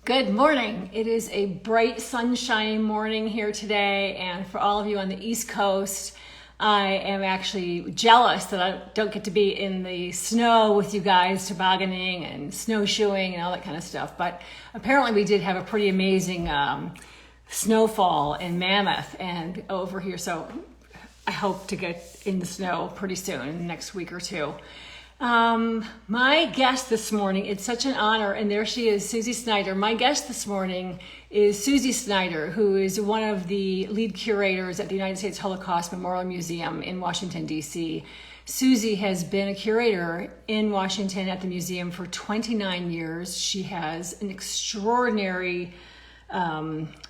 Good morning. It is a bright, sunshiny morning here today. And for all of you on the East Coast, I am actually jealous that I don't get to be in the snow with you guys, tobogganing and snowshoeing and all that kind of stuff. But apparently we did have a pretty amazing snowfall in Mammoth and over here. So I hope to get in the snow pretty soon, in the next week or two. My guest this morning, it's such an honor, and there she is, Suzy Snyder. My guest this morning is Suzy Snyder, who is one of the lead curators at the United States Holocaust Memorial Museum in Washington, D.C. Suzy has been a curator in Washington at the museum for 29 years. She has an extraordinary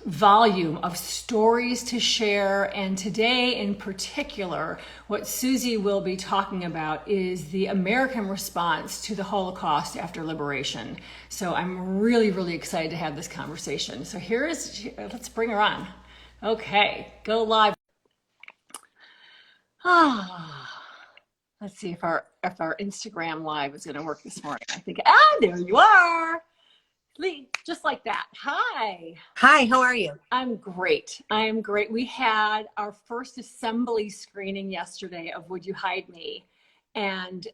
volume of stories to share, and today in particular what Suzy will be talking about is the American response to the Holocaust after liberation. So I'm really excited to have this conversation. So let's bring her on. Okay, go live. Let's see if our Instagram live is going to work this morning. I think there you are. Just like that. Hi. Hi, how are you? I'm great. We had our first assembly screening yesterday of Would You Hide Me? And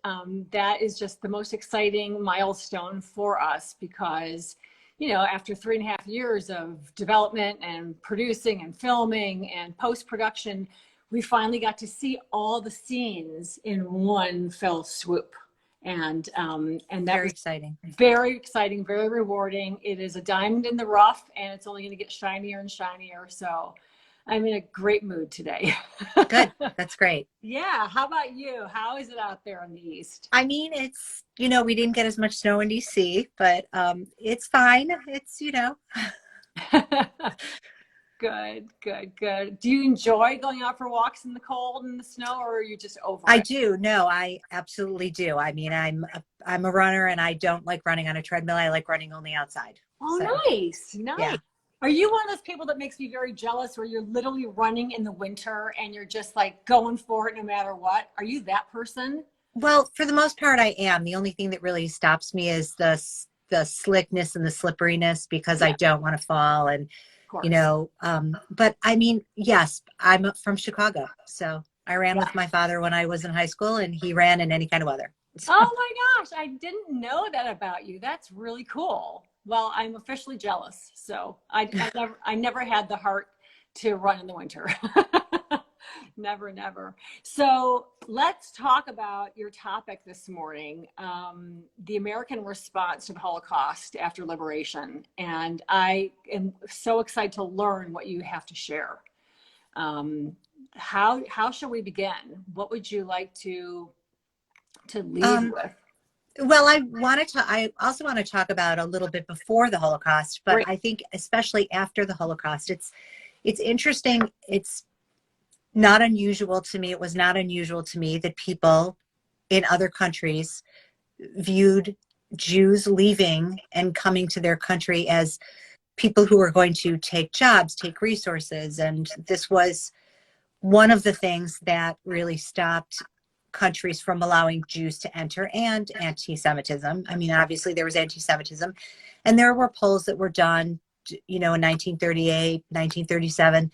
that is just the most exciting milestone for us because, after 3.5 years of development and producing and filming and post-production, we finally got to see all the scenes in one fell swoop. And that Very was exciting. Very exciting, very rewarding. It is a diamond in the rough, and it's only going to get shinier and shinier. So I'm in a great mood today. Good. That's great. Yeah. How about you? How is it out there in the East? I mean, it's, we didn't get as much snow in DC, but it's fine. It's. Good. Do you enjoy going out for walks in the cold and the snow, or are you just over I it? do. No, I absolutely do. I mean, I'm a runner and I don't like running on a treadmill. I like running only outside. Oh, So, nice. yeah. Are you one of those people that makes me very jealous where you're literally running in the winter and you're just like going for it no matter what? Are you that person? Well, for the most part, I am. The only thing that really stops me is the slickness and the slipperiness because I don't want to fall. And, but I mean, yes, I'm from Chicago. So I ran with my father when I was in high school and he ran in any kind of weather. So. Oh my gosh, I didn't know that about you. That's really cool. Well, I'm officially jealous. So I never had the heart to run in the winter. Never. So let's talk about your topic this morning, the American response to the Holocaust after liberation. And I am so excited to learn what you have to share. How shall we begin? What would you like to lead with? Well, I also want to talk about a little bit before the Holocaust, but Great. I think especially after the Holocaust, it's interesting. It's not unusual to me. It was not unusual to me that people in other countries viewed Jews leaving and coming to their country as people who were going to take jobs, take resources. And this was one of the things that really stopped countries from allowing Jews to enter, and anti-Semitism. I mean, obviously there was anti-Semitism, and there were polls that were done, in 1938, 1937.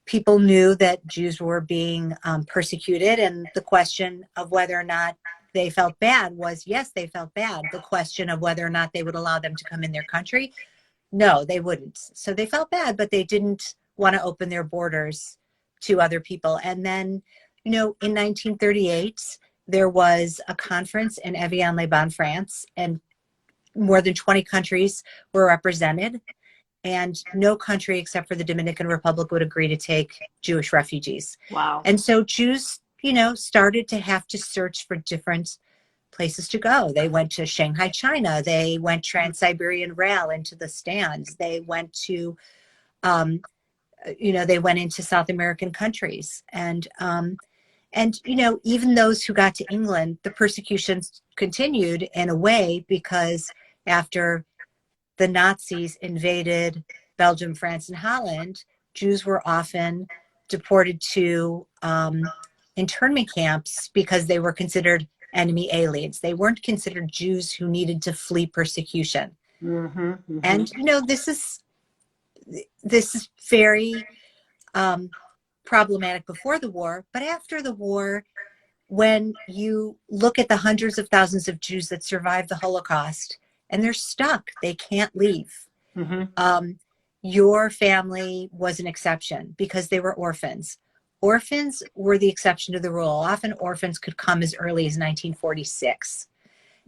People knew that Jews were being persecuted, and the question of whether or not they felt bad was, yes, they felt bad. The question of whether or not they would allow them to come in their country, no, they wouldn't. So they felt bad, but they didn't want to open their borders to other people. And then, in 1938, there was a conference in Evian-les-Bains, France, and more than 20 countries were represented. And no country except for the Dominican Republic would agree to take Jewish refugees. Wow. And so Jews, started to have to search for different places to go. They went to Shanghai, China. They went Trans-Siberian Rail into the stands. They went to, they went into South American countries. And even those who got to England, the persecutions continued in a way because after the Nazis invaded Belgium, France, and Holland, Jews were often deported to internment camps because they were considered enemy aliens. They weren't considered Jews who needed to flee persecution. Mm-hmm, mm-hmm. And this is very problematic before the war, but after the war, when you look at the hundreds of thousands of Jews that survived the Holocaust and they're stuck, they can't leave. Mm-hmm. Um, your family was an exception because they were orphans. Orphans were the exception to the rule. Often orphans could come as early as 1946.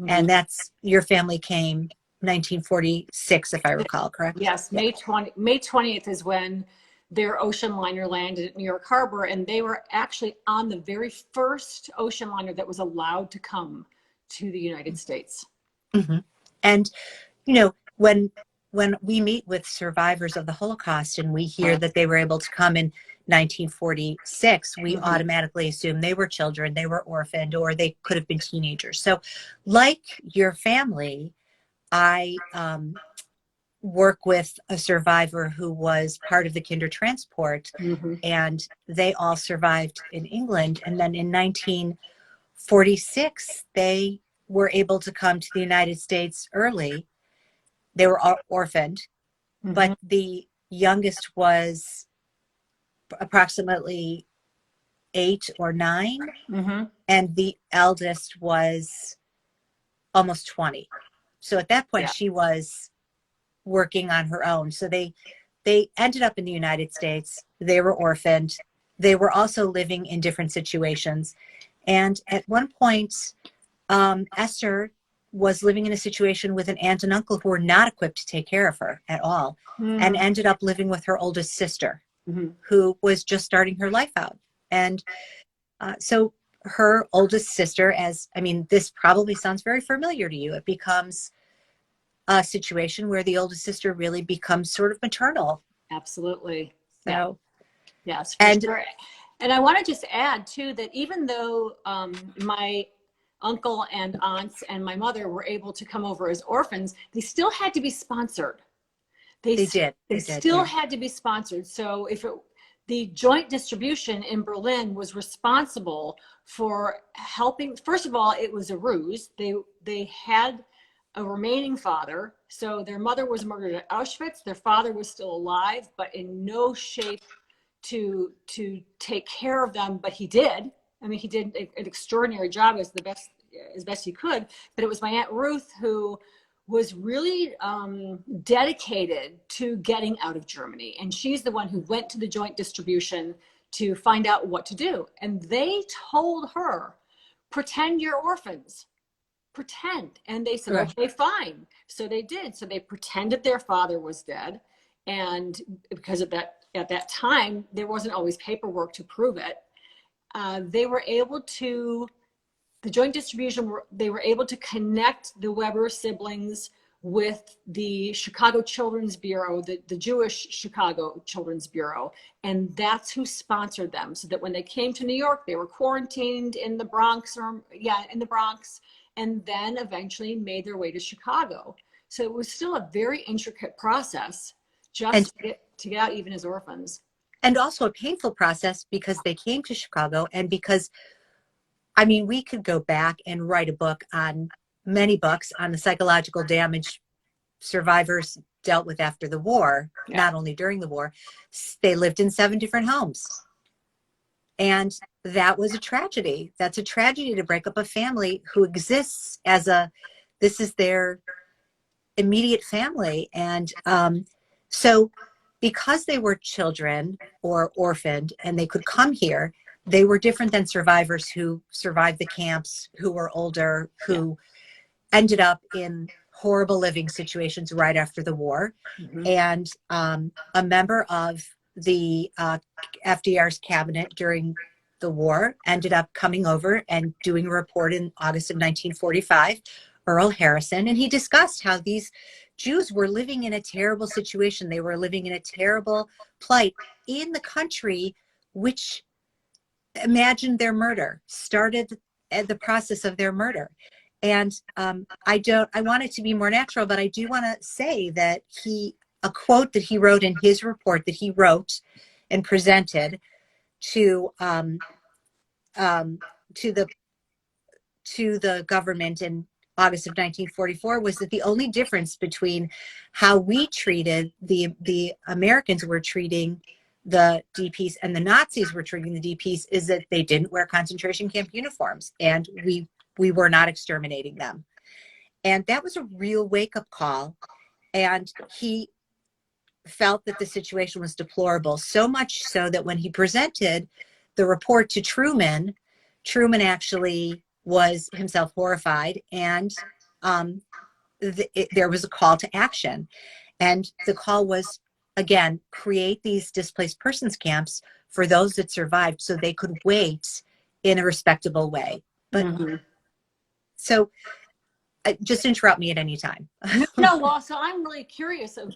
Mm-hmm. And that's your family came 1946, if I recall, correct? Yes, Yeah. May 20th is when their ocean liner landed at New York Harbor, and they were actually on the very first ocean liner that was allowed to come to the United States. hmm And when we meet with survivors of the Holocaust and we hear that they were able to come in 1946, we Mm-hmm. automatically assume they were children, they were orphaned, or they could have been teenagers. So, like your family, I work with a survivor who was part of the Kinder Transport, Mm-hmm. and they all survived in England. And then in 1946, they were able to come to the United States early. They were all orphaned, Mm-hmm. but the youngest was approximately 8 or 9, Mm-hmm. and the eldest was almost 20. So at that point, Yeah. she was working on her own. So they ended up in the United States. They were orphaned. They were also living in different situations. And at one point, Esther was living in a situation with an aunt and uncle who were not equipped to take care of her at all, and Mm-hmm. ended up living with her oldest sister, Mm-hmm. who was just starting her life out. And so her oldest sister, as I mean, this probably sounds very familiar to you. It becomes a situation where the oldest sister really becomes sort of maternal. Absolutely. Yeah. So, Yes, for and sure. And I want to just add too that even though my uncle and aunts and my mother were able to come over as orphans, they still had to be sponsored. They they did, they they did, still yeah. had to be sponsored. So if the joint distribution in Berlin was responsible for helping. First of all, it was a ruse. They had a remaining father. So their mother was murdered at Auschwitz. Their father was still alive, but in no shape to take care of them. But he did. I mean, he did an extraordinary job as best he could. But it was my Aunt Ruth who was really dedicated to getting out of Germany. And she's the one who went to the joint distribution to find out what to do. And they told her, pretend you're orphans, pretend. And they said, Right. okay, fine. So they did. So they pretended their father was dead. And because of that, at that time, there wasn't always paperwork to prove it. They were able to the joint distribution, they were able to connect the Weber siblings with the Chicago Children's Bureau, the Jewish Chicago Children's Bureau. And that's who sponsored them. So that when they came to New York, they were quarantined in the Bronx, in the Bronx, and then eventually made their way to Chicago. So it was still a very intricate process And just to get out even as orphans. and also a painful process because they came to Chicago, and because I mean, we could go back and write a book on many books on the psychological damage survivors dealt with after the war, Yeah. not only during the war. They lived in 7 different homes. And that was a tragedy. That's a tragedy to break up a family who exists as this is their immediate family. And so, because they were children or orphaned and they could come here, they were different than survivors who survived the camps, who were older, Yeah. who ended up in horrible living situations right after the war. Mm-hmm. And a member of the FDR's cabinet during the war ended up coming over and doing a report in August of 1945, Earl Harrison, and he discussed how these Jews were living in a terrible situation. They were living in a terrible plight in the country which imagined their murder, started the process of their murder. And I want it to be more natural, but I do want to say that a quote that he wrote in his report that he wrote and presented to um, to the government and August of 1944 was that the only difference between how we treated the Americans were treating the DPs and the Nazis were treating the DPs is that they didn't wear concentration camp uniforms, and we were not exterminating them. And that was a real wake-up call. And he felt that the situation was deplorable, so much so that when he presented the report to Truman, Truman actually was himself horrified, and there was a call to action. And the call was, again, create these displaced persons camps for those that survived so they could wait in a respectable way. But so just interrupt me at any time. No, well, so I'm really curious of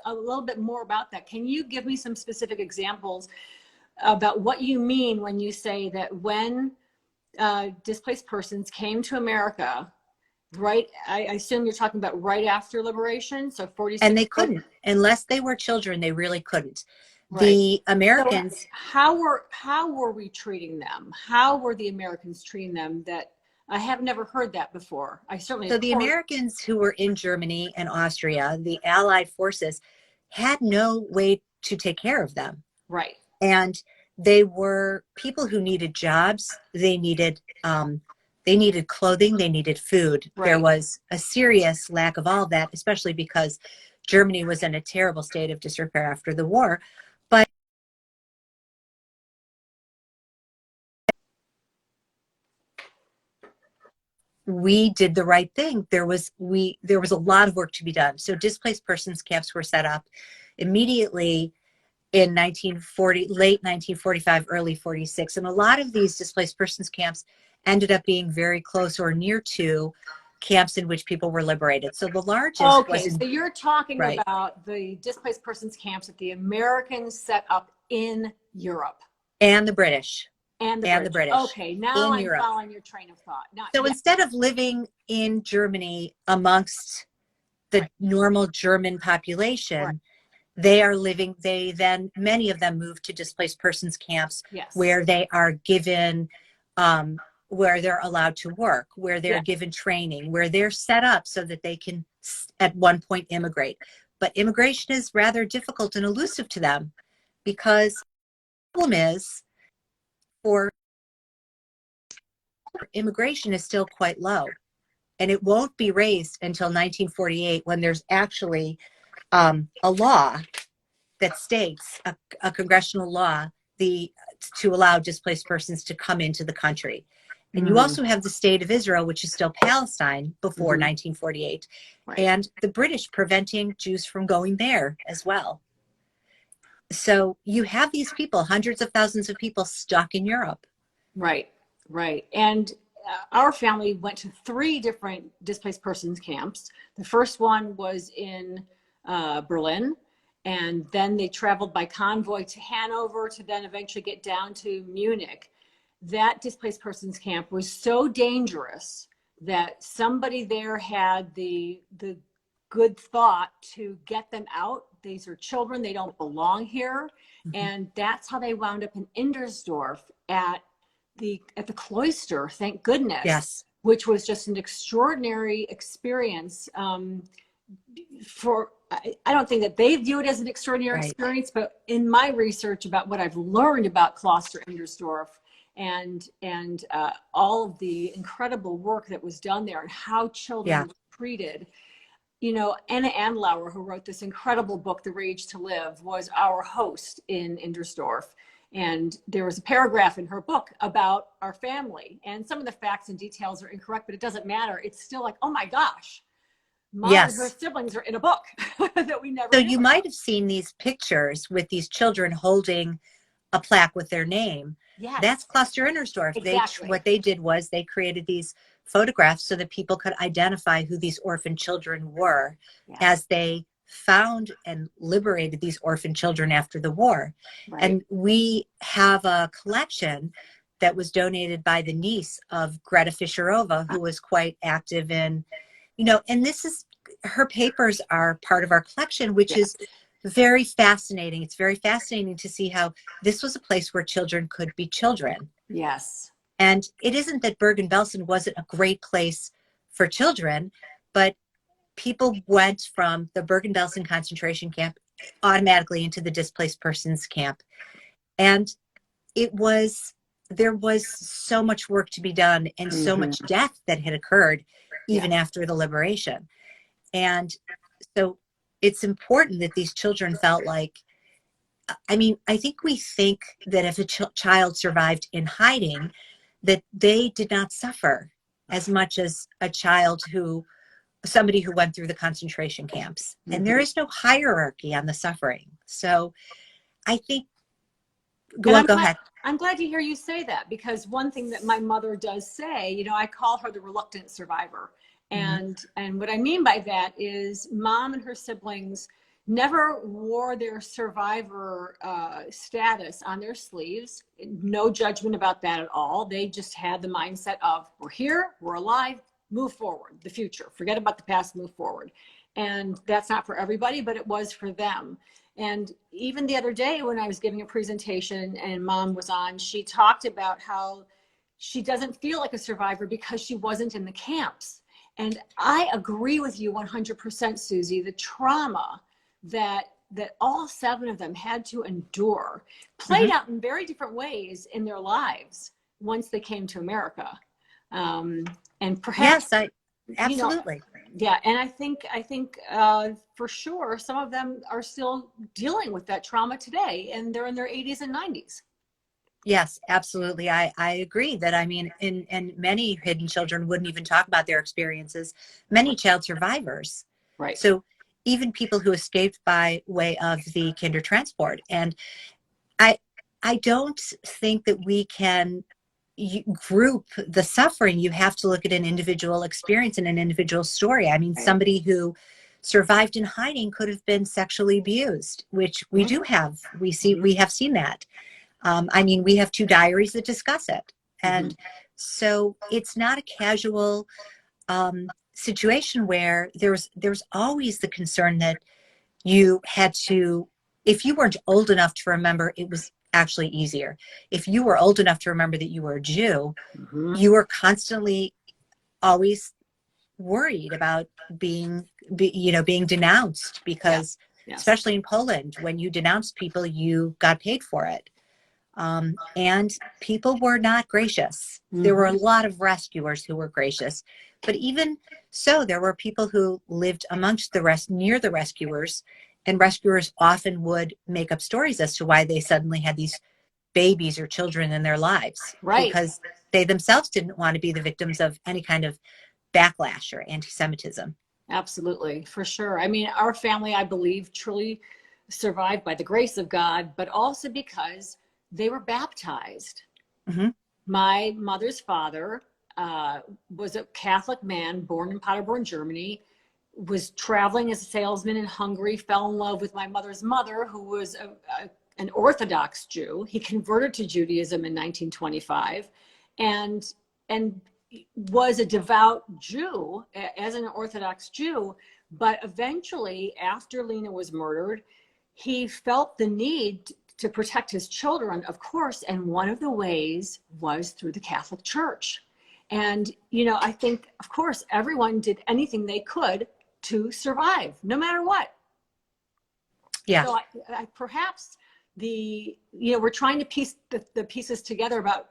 a little bit more about that. Can you give me some specific examples about what you mean when you say that when displaced persons came to America, right? I assume you're talking about right after liberation, so 46. And they couldn't, unless they were children, they really couldn't. Right. The Americans. So how were we treating them? How were the Americans treating them? That I have never heard that before. I certainly. So the Americans who were in Germany and Austria, the Allied forces, had no way to take care of them. Right. And they were people who needed jobs. They needed clothing. They needed food. Right. There was a serious lack of all of that, especially because Germany was in a terrible state of disrepair after the war. But we did the right thing. There was a lot of work to be done. So displaced persons camps were set up immediately in 1940, late 1945, early 46. And a lot of these displaced persons camps ended up being very close or near to camps in which people were liberated. So the largest so you're talking right. about the displaced persons camps that the Americans set up in Europe. And the British. And the British. Okay, now I'm following your train of thought. So instead of living in Germany amongst the normal German population, right. Many of them moved to displaced persons camps, yes. where they are given, where they're allowed to work, where they're yes. given training, where they're set up so that they can at one point immigrate. But immigration is rather difficult and elusive to them, because the problem is for immigration is still quite low, and it won't be raised until 1948, when there's actually a law that states, a congressional law, to allow displaced persons to come into the country. And you also have the state of Israel, which is still Palestine before 1948, right. and the British preventing Jews from going there as well. So you have these people, hundreds of thousands of people stuck in Europe. Right, right. And our family went to 3 different displaced persons camps. The first one was in Berlin, and then they traveled by convoy to Hanover to then eventually get down to Munich. That displaced persons camp was so dangerous that somebody there had the good thought to get them out. These are children, they don't belong here. And that's how they wound up in Indersdorf at the cloister, thank goodness. Yes. Which was just an extraordinary experience. I don't think that they view it as an extraordinary right. experience, but in my research about what I've learned about Kloster Indersdorf and all of the incredible work that was done there and how children were treated, you know, Anna Andlauer, who wrote this incredible book, The Rage to Live, was our host in Indersdorf. And there was a paragraph in her book about our family, and some of the facts and details are incorrect, but it doesn't matter. It's still like, oh my gosh, Mom and her siblings are in a book that we never So knew you might have seen these pictures with these children holding a plaque with their name. Yes. That's Kloster Indersdorf. Exactly. What they did was they created these photographs so that people could identify who these orphan children were as they found and liberated these orphan children after the war. Right. And we have a collection that was donated by the niece of Greta Fischerova, who was quite active in, you know, and her papers are part of our collection, which is very fascinating. It's very fascinating to see how this was a place where children could be children. Yes. And it isn't that Bergen-Belsen wasn't a great place for children, but people went from the Bergen-Belsen concentration camp automatically into the displaced persons camp. And there was so much work to be done and so Mm-hmm. much death that had occurred even Yeah. after the liberation. And so it's important that these children felt like, I mean, I think we think that if a child survived in hiding, that they did not suffer as much as somebody who went through the concentration camps. And there Mm-hmm. is no hierarchy on the suffering. So I think, And well, go ahead. I'm glad to hear you say that, because one thing that my mother does say, you know, I call her the reluctant survivor. Mhm. And what I mean by that is mom and her siblings never wore their survivor status on their sleeves. No judgment about that at all. They just had the mindset of, we're here, we're alive, move forward, the future. Forget about the past, move forward. And that's not for everybody, but it was for them. And even the other day when I was giving a presentation and mom was on, she talked about how she doesn't feel like a survivor because she wasn't in the camps. And I agree with you 100%, Suzy. The trauma that all 7 of them had to endure played Mhm. out in very different ways in their lives once they came to America. Um, and perhaps, Yes, I you know, absolutely. yeah, and I think for sure some of them are still dealing with that trauma today, and they're in their 80s and 90s. Yes, absolutely. I agree that, I mean, and many hidden children wouldn't even talk about their experiences. Many child survivors. Right. So even people who escaped by way of the kinder transport. And I I don't think that we can group the suffering. You have to look at an individual experience and an individual story. I mean, Right. somebody who survived in hiding could have been sexually abused, which we do have. We have seen that. I mean, we have 2 diaries that discuss it. Mm-hmm. And so it's not a casual situation where there's always the concern that you had to, if you weren't old enough to remember, it was actually easier. If you were old enough to remember that you were a Jew, Mm-hmm. you were constantly always worried about being denounced, Yeah. because Yes. especially in Poland, when you denounced people, you got paid for it. And people were not gracious. There were a Mm-hmm. lot of rescuers who were gracious, but even so, there were people who lived amongst near the rescuers, and rescuers often would make up stories as to why they suddenly had these babies or children in their lives, Right. because they themselves didn't want to be the victims of any kind of backlash or anti-Semitism. Absolutely, for sure. I mean, our family, I believe, truly survived by the grace of God, but also because they were baptized. Hmm. My mother's father was a Catholic man born in Paderborn, Germany, was traveling as a salesman in Hungary, fell in love with my mother's mother, who was an Orthodox Jew. He converted to Judaism in 1925 and, and was a devout Jew as an Orthodox Jew. But eventually, after Lena was murdered, he felt the need to protect his children, of course, and one of the ways was through the Catholic Church. And, you know, I think, of course, everyone did anything they could to survive, no matter what. Yeah. So perhaps we're trying to piece the pieces together about,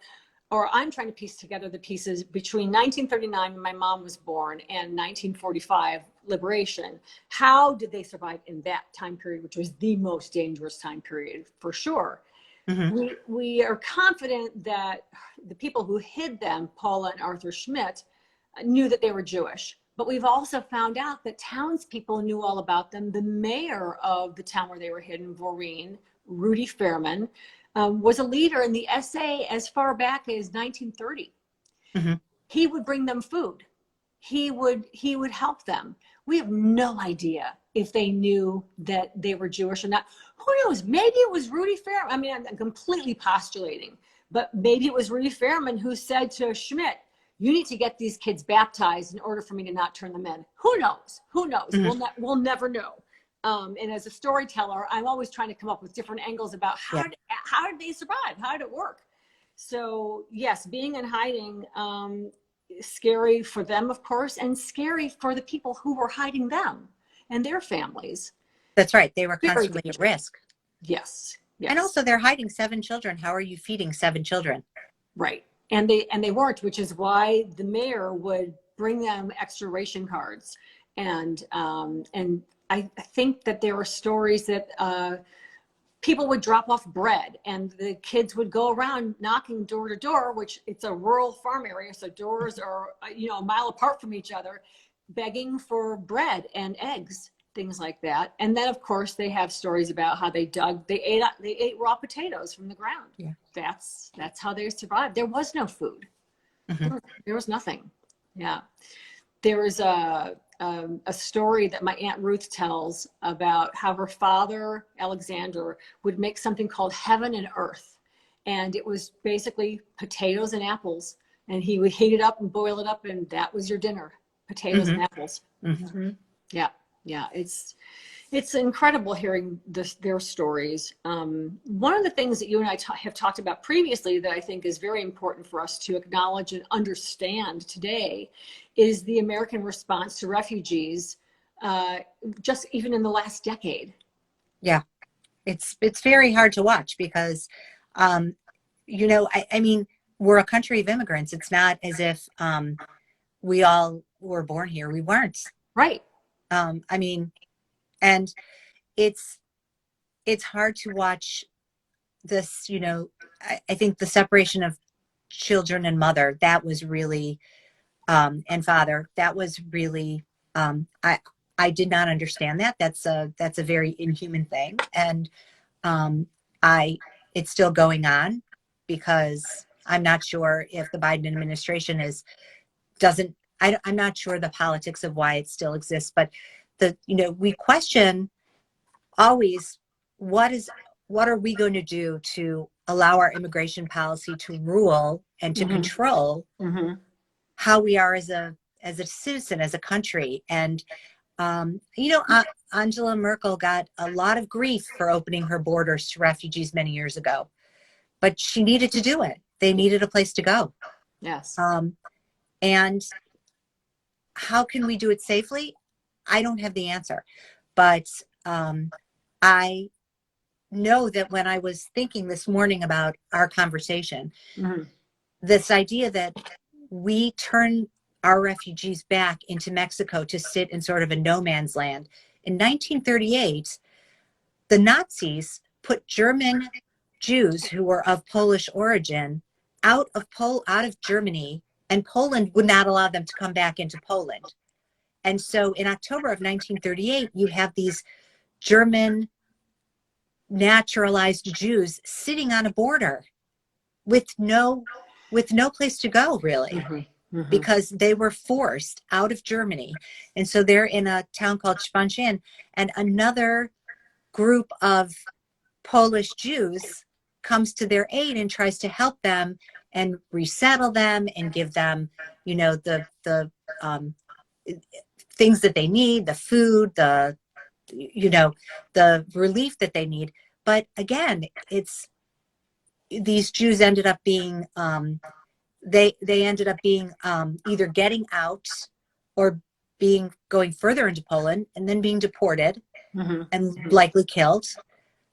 or I'm trying to piece together the pieces between 1939 when my mom was born and 1945 liberation. How did they survive in that time period, which was the most dangerous time period for sure? Hmm. We are confident that the people who hid them, Paula and Arthur Schmidt, knew that they were Jewish. But we've also found out that townspeople knew all about them. The mayor of the town where they were hidden, Voreen, Rudy Fairman, was a leader in the SA as far back as 1930. Hmm. He would bring them food. He would help them. We have no idea if they knew that they were Jewish or not. Who knows? Maybe it was Rudy Fairman. I mean, I'm completely postulating, but maybe it was Rudy Fairman who said to Schmidt, "You need to get these kids baptized in order for me to not turn them in." Who knows? Who knows? Hmm. We'll never know. And as a storyteller, I'm always trying to come up with different angles about Yeah. how did they survive? How did it work? So yes, being in hiding scary for them, of course, and scary for the people who were hiding them and their families. That's right. They were Very constantly at dangerous. risk. Yes. And Yes. also they're hiding 7 children. How are you feeding 7 children? Right. And they weren't, which is why the mayor would bring them extra ration cards. And I think that there were stories that people would drop off bread and the kids would go around knocking door to door, which it's a rural farm area, so doors are a mile apart from each other, begging for bread and eggs, things like that. And then of course they have stories about how they ate raw potatoes from the ground. Yeah. That's how they survived. There was no food. Mm-hmm. There was nothing. Yeah. There was a story that my Aunt Ruth tells about how her father, Alexander, would make something called heaven and earth. And it was basically potatoes and apples. And he would heat it up and boil it up, and that was your dinner, potatoes Mm-hmm. and apples. Mm-hmm. Mm-hmm. Yeah, yeah. It's incredible hearing their stories. One of the things that you and I have talked about previously that I think is very important for us to acknowledge and understand today is the American response to refugees, just even in the last decade. Yeah. It's very hard to watch because, I mean, we're a country of immigrants. It's not as if we all were born here. We weren't. Right. I mean, and it's hard to watch this. I think the separation of children and mother, that was really, and father, that was really, I did not understand that. That's a very inhuman thing, and um, it's still going on because I'm not sure if the Biden administration doesn't. I'm not sure the politics of why it still exists, but we question always what are we going to do to allow our immigration policy to rule and to Mm-hmm. control Mm-hmm. how we are as a citizen, as a country. And Angela Merkel got a lot of grief for opening her borders to refugees many years ago, but she needed to do it. They needed a place to go. Yes. And how can we do it safely? I don't have the answer, but I know that when I was thinking this morning about our conversation, Mm-hmm. this idea that we turn our refugees back into Mexico to sit in sort of a no man's land. In 1938, the Nazis put German Jews who were of Polish origin out of Germany, and Poland would not allow them to come back into Poland. And so in October of 1938, you have these German naturalized Jews sitting on a border with no place to go, really. Mm-hmm. Mm-hmm. Because they were forced out of Germany. And so they're in a town called Schwanshan, and another group of Polish Jews comes to their aid and tries to help them and resettle them and give them, the things that they need, the food, the relief that they need. But again, these Jews ended up being, they ended up being either getting out or going further into Poland and then being deported Mm-hmm. and likely killed.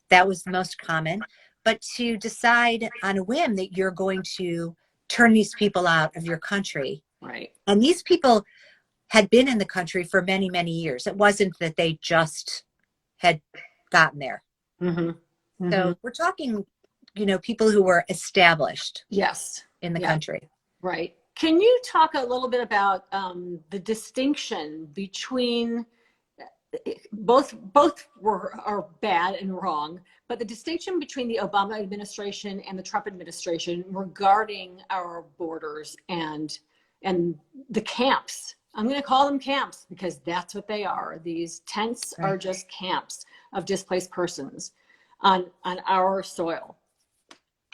That was the most common. But to decide on a whim that you're going to turn these people out of your country. Right. And these people had been in the country for many, many years. It wasn't that they just had gotten there. Mm-hmm. Mm-hmm. So we're talking, people who were established. Yes. In the country. Right. Can you talk a little bit about the distinction between both are bad and wrong, but the distinction between the Obama administration and the Trump administration regarding our borders and the camps. I'm going to call them camps because that's what they are. These tents Right. are just camps of displaced persons on our soil.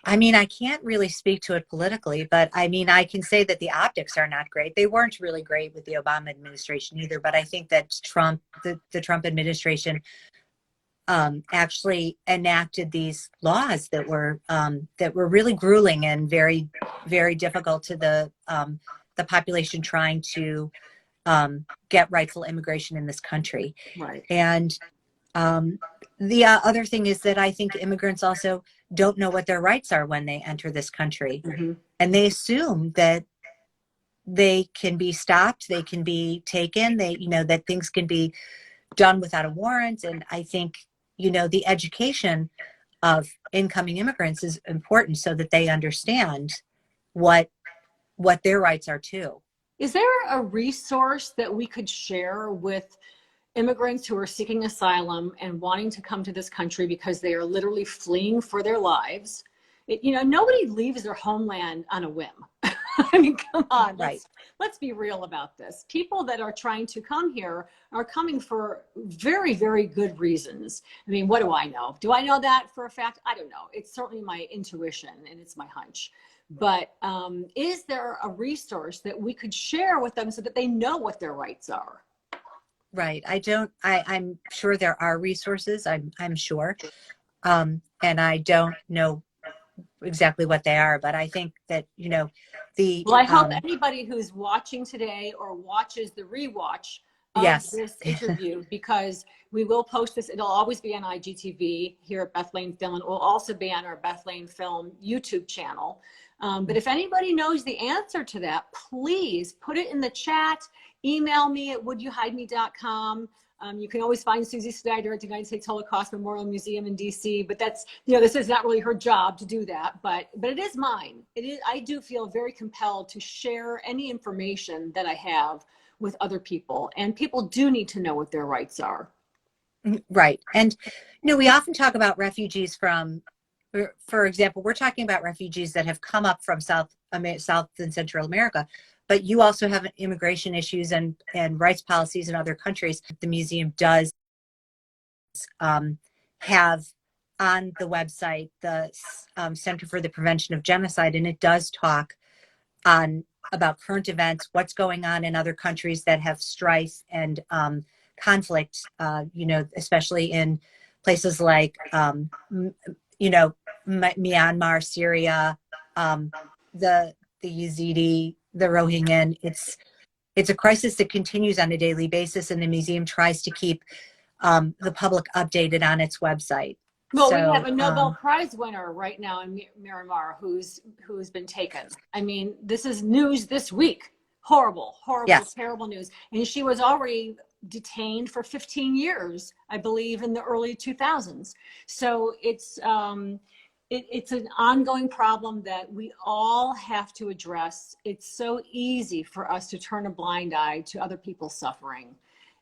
I mean, I can't really speak to it politically, but I mean, I can say that the optics are not great. They weren't really great with the Obama administration either, but I think that the Trump administration actually enacted these laws that were really grueling and very, very difficult to the the population trying to get rightful immigration in this country. Right. And the other thing is that I think immigrants also don't know what their rights are when they enter this country. Mm-hmm. And they assume that they can be stopped, they can be taken, that things can be done without a warrant. And I think, the education of incoming immigrants is important so that they understand what their rights are too. Is there a resource that we could share with immigrants who are seeking asylum and wanting to come to this country because they are literally fleeing for their lives? Nobody leaves their homeland on a whim. I mean, come on, Right. let's be real about this. People that are trying to come here are coming for very, very good reasons. I mean, what do I know? Do I know that for a fact? I don't know. It's certainly my intuition and it's my hunch. But is there a resource that we could share with them so that they know what their rights are? Right. I'm sure there are resources. I'm sure. And I don't know exactly what they are, but I think that, Well, I hope anybody who's watching today or watches the rewatch of yes. this interview, because we will post this, it'll always be on IGTV here at Beth Lane Film, and it will also be on our Beth Lane Film YouTube channel. But if anybody knows the answer to that, please put it in the chat. Email me at wouldyohideme.com. You can always find Suzy Snyder at the United States Holocaust Memorial Museum in DC, but that's, this is not really her job to do that, but it is mine. It is, I do feel very compelled to share any information that I have with other people, and people do need to know what their rights are. Right. And, we often talk about refugees from, for example, we're talking about refugees that have come up from South and Central America, but you also have immigration issues and rights policies in other countries. The museum does have on the website the Center for the Prevention of Genocide, and it does talk about current events, what's going on in other countries that have strife and conflict, especially in places like, Myanmar, Syria, the Yazidi, the Rohingya. It's a crisis that continues on a daily basis, and the museum tries to keep the public updated on its website. Well, we have a Nobel Prize winner right now in Myanmar who's been taken. I mean, this is news this week. Horrible, yes. terrible news. And she was already detained for 15 years, I believe, in the early 2000s. So it's an ongoing problem that we all have to address. It's so easy for us to turn a blind eye to other people's suffering.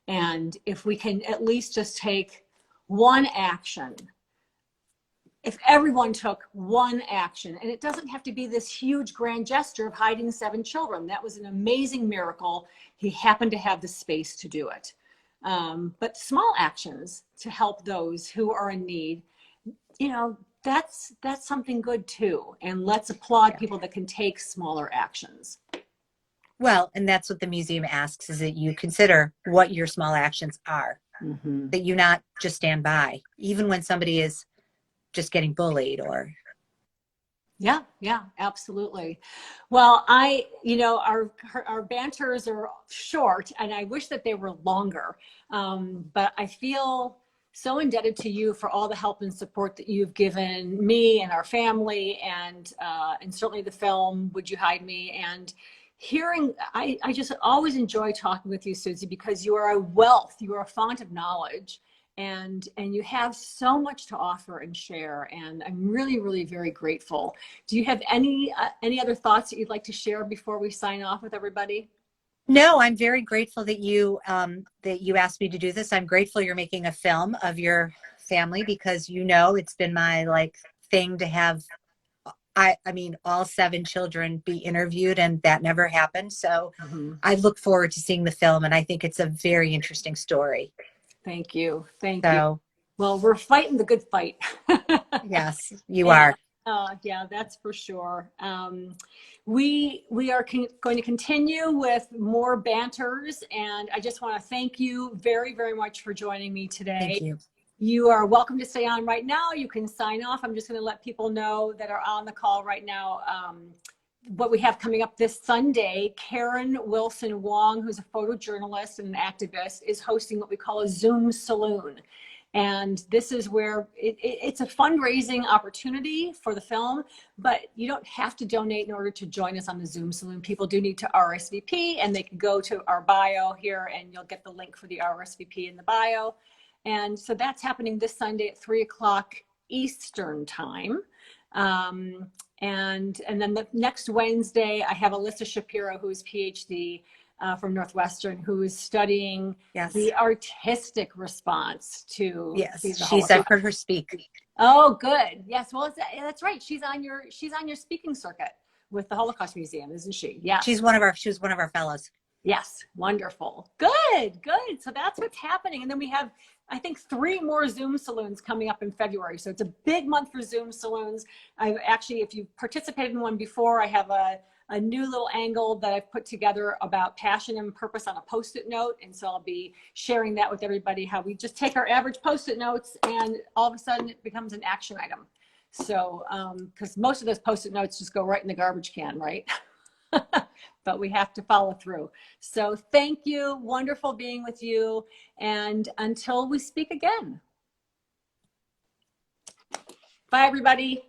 And if we can at least just take one action, if everyone took one action, and it doesn't have to be this huge grand gesture of hiding 7 children. That was an amazing miracle. He happened to have the space to do it. But small actions to help those who are in need, that's something good too. And let's applaud people that can take smaller actions. Well, and that's what the museum asks, is that you consider what your small actions are, that you not just stand by, even when somebody is just getting bullied or. Yeah, absolutely. Well, our banters are short, and I wish that they were longer. But I feel so indebted to you for all the help and support that you've given me and our family, and certainly the film Would You Hide Me? And hearing, I just always enjoy talking with you, Suzy, because you are a wealth, you are a font of knowledge. And you have so much to offer and share, and I'm really, really very grateful. Do you have any other thoughts that you'd like to share before we sign off with everybody? No, I'm very grateful that you asked me to do this. I'm grateful you're making a film of your family, because it's been my thing to have I mean all 7 children be interviewed, and that never happened. So I look forward to seeing the film, and I think it's a very interesting story. Thank you. Well, we're fighting the good fight. Yes, you are. Yeah, that's for sure. We are going to continue with more banters, and I just want to thank you very, very much for joining me today. Thank you. You are welcome to stay on right now. You can sign off. I'm just going to let people know that are on the call right now what we have coming up this Sunday, Karen Wilson Wong, who's a photojournalist and an activist, is hosting what we call a Zoom Saloon. And this is where it's a fundraising opportunity for the film, but you don't have to donate in order to join us on the Zoom Saloon. People do need to RSVP, and they can go to our bio here and you'll get the link for the RSVP in the bio. And so that's happening this Sunday at 3:00 Eastern time. And then the next Wednesday, I have Alyssa Shapiro, who's PhD from Northwestern, who is studying the artistic response to I've heard her speak. Oh, good. Yes, well, that's right. She's on your speaking circuit with the Holocaust Museum, isn't she? Yeah, she was one of our fellows. Yes, wonderful. Good. So that's what's happening. And then we have, I think, 3 more Zoom Saloons coming up in February. So it's a big month for Zoom Saloons. I've actually, if you've participated in one before, I have a new little angle that I've put together about passion and purpose on a Post-it note. And so I'll be sharing that with everybody, how we just take our average Post-it notes and all of a sudden it becomes an action item. So, because most of those Post-it notes just go right in the garbage can, right? But we have to follow through. So thank you. Wonderful being with you. And until we speak again. Bye, everybody.